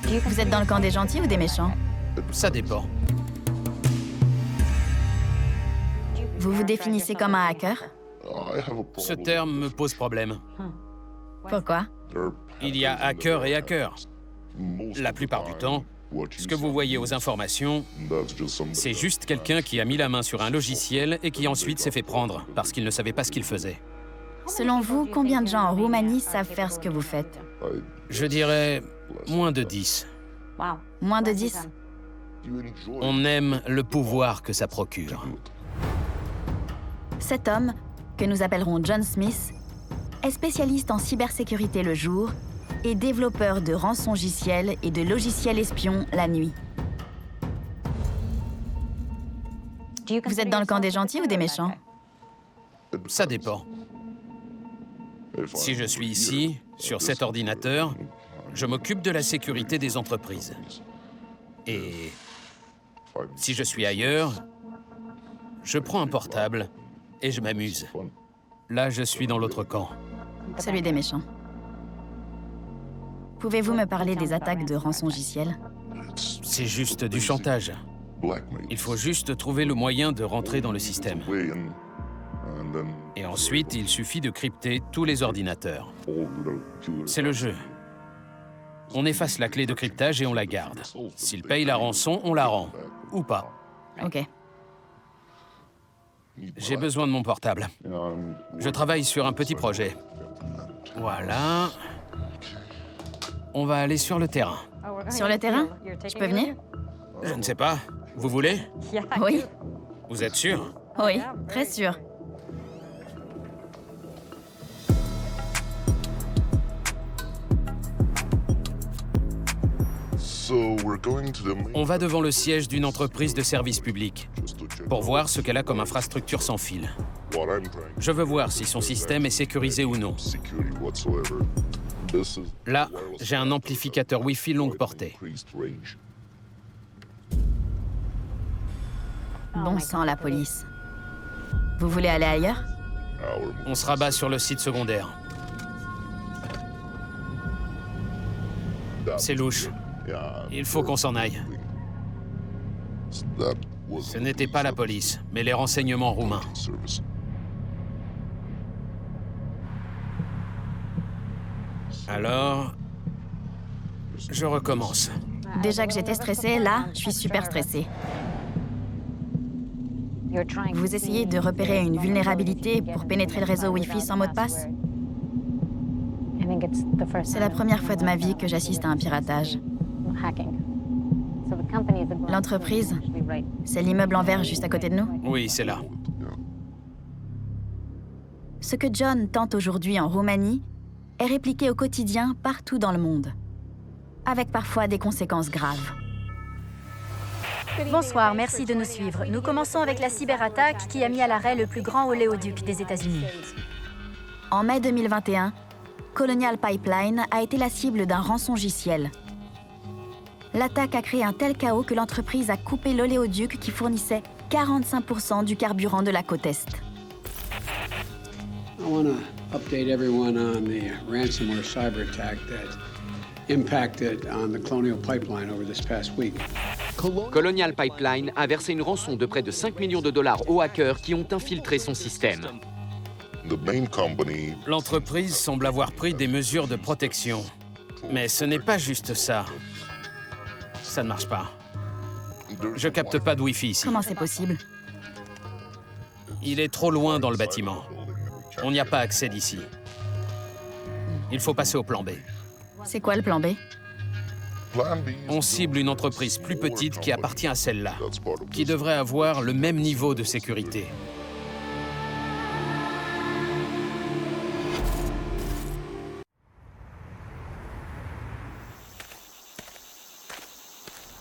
Vous êtes dans le camp des gentils ou des méchants? Ça dépend. Vous vous définissez comme un hacker? Ce terme me pose problème. Pourquoi? Il y a hacker et hacker. La plupart du temps, ce que vous voyez aux informations, c'est juste quelqu'un qui a mis la main sur un logiciel et qui ensuite s'est fait prendre parce qu'il ne savait pas ce qu'il faisait. Selon vous, combien de gens en Roumanie savent faire ce que vous faites? Je dirais moins de 10. Moins de 10? On aime le pouvoir que ça procure. Cet homme, que nous appellerons John Smith, est spécialiste en cybersécurité le jour et développeur de rançongiciels et de logiciels espions la nuit. Vous êtes dans le camp des gentils ou des méchants? Ça dépend. Si je suis ici, sur cet ordinateur, je m'occupe de la sécurité des entreprises. Et si je suis ailleurs, je prends un portable et je m'amuse. Là, je suis dans l'autre camp. Celui des méchants. Pouvez-vous me parler des attaques de rançongiciels? C'est juste du chantage. Il faut juste trouver le moyen de rentrer dans le système. Et ensuite, il suffit de crypter tous les ordinateurs. C'est le jeu. On efface la clé de cryptage et on la garde. S'il paye la rançon, on la rend. Ou pas. Ok. J'ai besoin de mon portable. Je travaille sur un petit projet. Voilà. On va aller sur le terrain. Sur le terrain? Je peux venir? Je ne sais pas. Vous voulez? Oui. Vous êtes sûr? Oui, très sûr. On va devant le siège d'une entreprise de service public pour voir ce qu'elle a comme infrastructure sans fil. Je veux voir si son système est sécurisé ou non. Là, j'ai un amplificateur Wi-Fi longue portée. Bon sang, la police. Vous voulez aller ailleurs? On se rabat sur le site secondaire. C'est louche. Il faut qu'on s'en aille. Ce n'était pas la police, mais les renseignements roumains. Alors, je recommence. Déjà que j'étais stressée, là, je suis super stressée. Vous essayez de repérer une vulnérabilité pour pénétrer le réseau Wi-Fi sans mot de passe? C'est la première fois de ma vie que j'assiste à un piratage. L'entreprise, c'est l'immeuble en verre juste à côté de nous? Oui, c'est là. Ce que John tente aujourd'hui en Roumanie est répliqué au quotidien partout dans le monde, avec parfois des conséquences graves. Bonsoir, merci de nous suivre. Nous commençons avec la cyberattaque qui a mis à l'arrêt le plus grand oléoduc des États-Unis. En mai 2021, Colonial Pipeline a été la cible d'un rançongiciel. L'attaque a créé un tel chaos que l'entreprise a coupé l'oléoduc qui fournissait 45% du carburant de la côte Est. I want to update everyone on the ransomware cyber attack that impacted on the Colonial Pipeline over this past week. Colonial Pipeline a versé une rançon de près de 5 millions de dollars aux hackers qui ont infiltré son système. L'entreprise semble avoir pris des mesures de protection. Mais ce n'est pas juste ça. Ça ne marche pas. Je capte pas de Wi-Fi ici. Comment c'est possible? Il est trop loin dans le bâtiment. On n'y a pas accès d'ici. Il faut passer au plan B. C'est quoi le plan B? On cible une entreprise plus petite qui appartient à celle-là, qui devrait avoir le même niveau de sécurité.